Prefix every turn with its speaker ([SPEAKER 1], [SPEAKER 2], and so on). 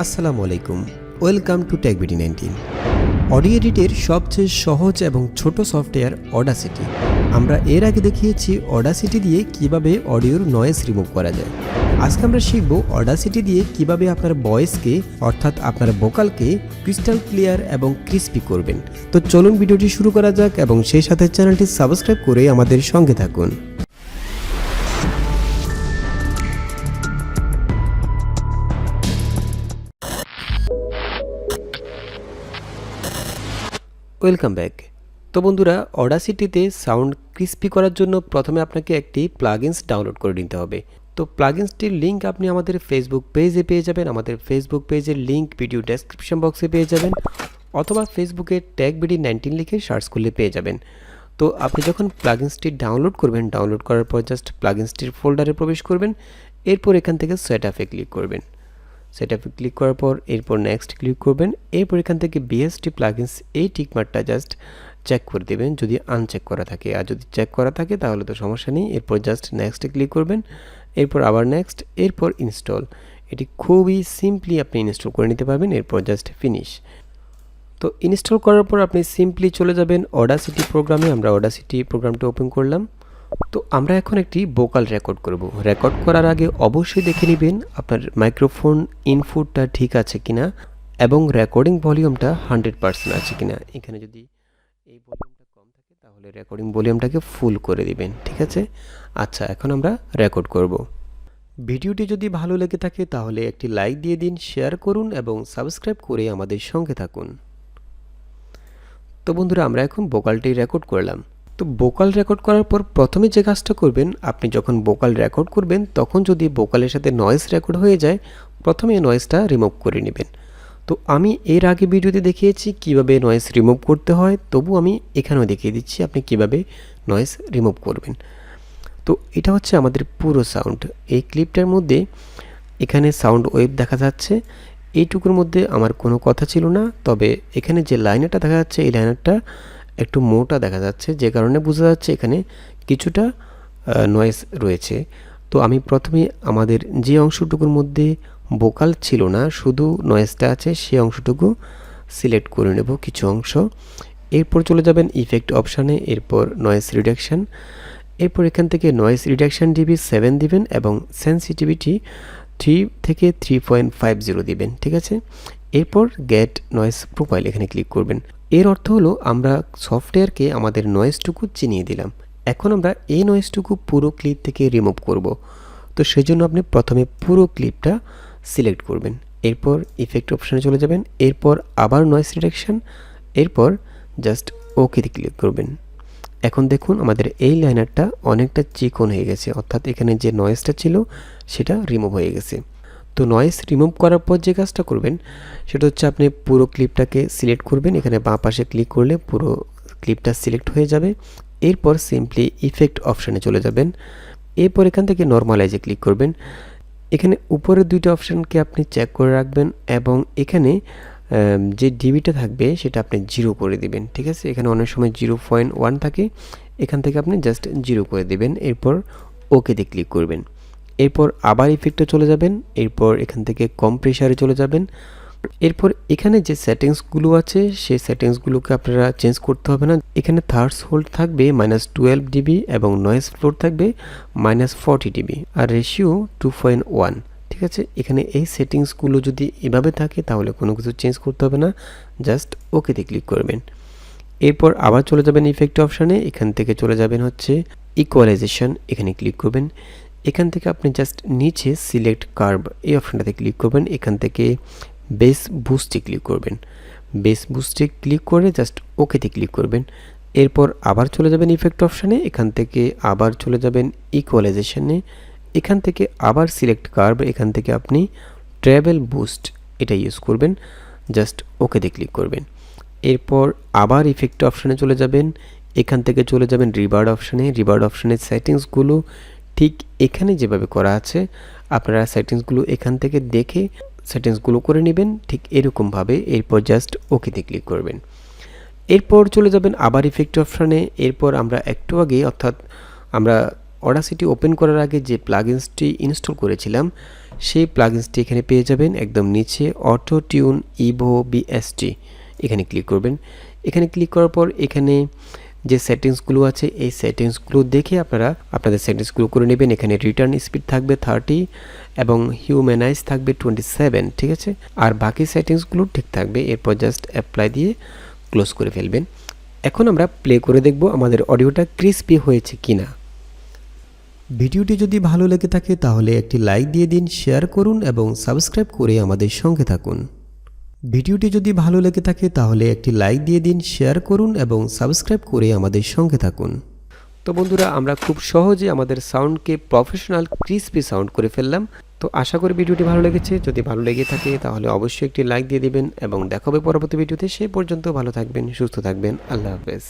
[SPEAKER 1] আসসালামু আলাইকুম, welcome to টেকবিডি19। Audio এডিটের সবচেয়ে সহজ এবং ছোট সফটওয়্যার অডাসিটি। আমরা এর আগে দেখিয়েছি অডাসিটি দিয়ে কিভাবে অডিওর নয়েজ রিমুভ করা যায়। আজকে আমরা শিখব অডাসিটি দিয়ে কিভাবে আপনার ভয়েসকে অর্থাৎ আপনার ভোকালকে ক্রিস্টাল ক্লিয়ার এবং ক্রিস্পি করবেন। তো চলুন ভিডিওটি শুরু করা যাক এবং সেই সাথে চ্যানেলটি সাবস্ক্রাইব করে আমাদের সঙ্গে থাকুন। Welcome back. তো বন্ধুরা, অডাসিটিতে সাউন্ড ক্রিস্পি করার জন্য প্রথমে আপনাকে একটি প্লাগইনস ডাউনলোড করে নিতে হবে। তো প্লাগইনসটির লিঙ্ক আপনি আমাদের ফেসবুক পেজে পেয়ে যাবেন। আমাদের ফেসবুক পেজের লিঙ্ক ভিডিও ডেসক্রিপশন বক্সে পেয়ে যাবেন, অথবা ফেসবুকে টেকবিডি19 লিখে সার্চ করলে পেয়ে যাবেন। তো আপনি যখন প্লাগইনসটি ডাউনলোড করবেন, ডাউনলোড করার পর জাস্ট প্লাগইনসটির ফোল্ডারে প্রবেশ করবেন। এরপর এখান থেকে সেট আপে ক্লিক করবেন। সেট আপে ক্লিক করার পর এরপর নেক্সট ক্লিক করবেন। এরপর এখান থেকে বিএসটি প্লাগইনস এই টিকমার্কটা জাস্ট চেক করে দেবেন যদি আনচেক করা থাকে, আর যদি চেক করা থাকে তাহলে তো সমস্যা নেই। এরপর জাস্ট নেক্সটে ক্লিক করবেন, এরপর আবার নেক্সট, এরপর ইনস্টল। এটি খুবই সিম্পলি আপনি ইনস্টল করে নিতে পারবেন। এরপর জাস্ট ফিনিশ। তো ইনস্টল করার পর আপনি সিম্পলি চলে যাবেন অডাসিটি প্রোগ্রামে। আমরা অডাসিটি প্রোগ্রামটা ওপেন করলাম। তো আমরা এখন একটি ভোকাল রেকর্ড করব। রেকর্ড করার আগে অবশ্যই দেখে নেবেন আপনার মাইক্রোফোন ইনপুটটা ঠিক আছে কিনা এবং রেকর্ডিং ভলিউমটা 100% আছে কিনা। এখানে যদি এই ভলিউমটা কম থাকে তাহলে রেকর্ডিং ভলিউমটাকে ফুল করে দিবেন, ঠিক আছে? আচ্ছা, এখন আমরা রেকর্ড করব। ভিডিওটি যদি ভালো লেগে থাকে তাহলে একটি লাইক দিয়ে দিন, শেয়ার করুন এবং সাবস্ক্রাইব করে আমাদের সঙ্গে থাকুন। তো বন্ধুরা, আমরা এখন ভোকালটি রেকর্ড করলাম। তো ভোকাল রেকর্ড করার পর প্রথমে যে কাজটা করবেন, আপনি যখন ভোকাল রেকর্ড করবেন তখন যদি ভোকালের সাথে নয়েজ রেকর্ড হয়ে যায়, প্রথমে নয়েজটা রিমুভ করে নেবেন। তো আমি এর আগে ভিডিওতে দেখিয়েছি কিভাবে নয়েজ রিমুভ করতে হয়, তবু আমি এখানেও দেখিয়ে দিচ্ছি আপনি কিভাবে নয়েজ রিমুভ করবেন। তো এটা হচ্ছে আমাদের পুরো সাউন্ড। এই ক্লিপটার মধ্যে এখানে সাউন্ড ওয়েভ দেখা যাচ্ছে। এইটুকুর মধ্যে আমার কোনো কথা ছিল না, তবে এখানে যে লাইনারটা দেখা যাচ্ছে এই লাইনারটা একটু মোটা দেখা যাচ্ছে, যে কারণে বোঝা যাচ্ছে এখানে কিছুটা নয়েজ রয়েছে। তো আমি প্রথমে আমাদের যে অংশটুকুর মধ্যে ভোকাল ছিল না, শুধু নয়েজটা আছে, সেই অংশটুকু সিলেক্ট করে নেব কিছু অংশ। এরপর চলে যাবেন ইফেক্ট অপশানে, এরপর নয়েজ রিডাকশান। এরপর এখান থেকে নয়েজ রিডাকশান ডিবি 7 দিবেন এবং সেন্সিটিভিটি 3 থেকে 3.50 দিবেন, ঠিক আছে? এরপর গেট নয়েজ প্রোফাইল এখানে ক্লিক করবেন। এর অর্থ হলো আমরা সফটওয়্যারকে আমাদের নয়েজটুকু চিনিয়ে দিলাম। এখন আমরা এই নয়েজটুকু পুরো ক্লিপ থেকে রিমুভ করব। তো সেজন্য আপনি প্রথমে পুরো ক্লিপটা সিলেক্ট করবেন, এরপর ইফেক্ট অপশানে চলে যাবেন, এরপর আবার নয়েজ রিডাকশান, এরপর জাস্ট ওকেতে ক্লিক করবেন। এখন দেখুন আমাদের এই লাইনারটা অনেকটা চিকন হয়ে গেছে, অর্থাৎ এখানে যে নয়েজটা ছিল সেটা রিমুভ হয়ে গেছে। তো নয়েজ রিমুভ করার পর যে কাজটা করবেন সেটা হচ্ছে আপনি পুরো ক্লিপটাকে সিলেক্ট করবেন। এখানে বাঁ পাশে ক্লিক করলে পুরো ক্লিপটা সিলেক্ট হয়ে যাবে। এরপর সিম্পলি ইফেক্ট অপশানে চলে যাবেন। এরপর এখান থেকে নর্মালাইজে ক্লিক করবেন। এখানে উপরের দুইটা অপশানকে আপনি চেক করে রাখবেন এবং এখানে যে ডিবিটা থাকবে সেটা আপনি 0 করে দিবেন, ঠিক আছে? এখানে অনেক সময় 0.1 থাকে, এখান থেকে আপনি জাস্ট 0 করে দিবেন। এরপর ওকেতে ক্লিক করবেন। এরপর আবার ইফেক্টে চলে যাবেন, এরপর এখান থেকে কম্প্রেসারে চলে যাবেন। এরপর এখানে যে সেটিংসগুলো আছে সেই সেটিংসগুলোকে আপনারা চেঞ্জ করতে হবে না। এখানে থার্সহোল্ড থাকবে -12 ডিবি এবং নয়েজ ফ্লোর থাকবে -40 ডিবি আর রেশিও 2.1, ঠিক আছে? এখানে এই সেটিংসগুলো যদি এভাবে থাকে তাহলে কোনো কিছু চেঞ্জ করতে হবে না, জাস্ট ওকেতে ক্লিক করবেন। এরপর আবার চলে যাবেন ইফেক্ট অপশানে, এখান থেকে চলে যাবেন হচ্ছে ইকুয়ালাইজেশন, এখানে ক্লিক করবেন। এখান থেকে আপনি জাস্ট নিচে সিলেক্ট কার্ভ এই অপশানটাতে ক্লিক করবেন। এখান থেকে বেস বুস্টে ক্লিক করবেন। বেস বুস্টে ক্লিক করে জাস্ট ওকেতে ক্লিক করবেন। এরপর আবার চলে যাবেন ইফেক্ট অপশানে, এখান থেকে আবার চলে যাবেন ইকুয়ালাইজেশনে, এখান থেকে আবার সিলেক্ট কার্ভ, এখান থেকে আপনি ট্র্যাভেল বুস্ট এটা ইউজ করবেন, জাস্ট ওকেতে ক্লিক করবেন। এরপর আবার ইফেক্ট অপশানে চলে যাবেন, এখান থেকে চলে যাবেন রিভার্ড অপশানে। রিভার্ড অপশানের সেটিংসগুলো ঠিক এখানে যেভাবে করা আছে আপনারা সেটিংসগুলো এখান থেকে দেখে সেটিংসগুলো করে নেবেন ঠিক এরকমভাবে। এরপর জাস্ট ওকেতে ক্লিক করবেন। এরপর চলে যাবেন আবার ইফেক্ট অপশানে। এরপর আমরা একটু আগে অর্থাৎ আমরা অডাসিটি ওপেন করার আগে যে প্লাগইনসটি ইনস্টল করেছিলাম সেই প্লাগইনসটি এখানে পেয়ে যাবেন একদম নিচে অটো টিউন ইভো বিএসটি। এখানে ক্লিক করবেন। এখানে ক্লিক করার পর এখানে যে সেটিংসগুলো আছে এই সেটিংসগুলো দেখে আপনারা আপনাদের সেটিংসগুলো করে নেবেন। এখানে রিটার্ন স্পিড থাকবে 30 এবং হিউম্যানাইজ থাকবে 27, ঠিক আছে। আর বাকি সেটিংসগুলো ঠিক থাকবে। এরপর জাস্ট অ্যাপ্লাই দিয়ে ক্লোজ করে ফেলবেন। এখন আমরা প্লে করে দেখব আমাদের অডিওটা ক্রিস্পি হয়েছে কিনা। ভিডিওটি যদি ভালো লেগে থাকে তাহলে একটি লাইক দিয়ে দিন, শেয়ার করুন এবং সাবস্ক্রাইব করে আমাদের সঙ্গে থাকুন। ভিডিওটি যদি ভালো লেগে থাকে তাহলে একটি লাইক দিয়ে দিন, শেয়ার করুন এবং সাবস্ক্রাইব করে আমাদের সঙ্গে থাকুন। তো বন্ধুরা, আমরা খুব সহজে আমাদের সাউন্ডকে প্রফেশনাল ক্রিস্পি সাউন্ড করে ফেললাম। তো আশা করি ভিডিওটি ভালো লেগেছে। যদি ভালো লেগে থাকে তাহলে অবশ্যই একটি লাইক দিয়ে দিবেন এবং দেখা হবে পরবর্তী ভিডিওতে। সেই পর্যন্ত ভালো থাকবেন, সুস্থ থাকবেন। আল্লাহ হাফেজ।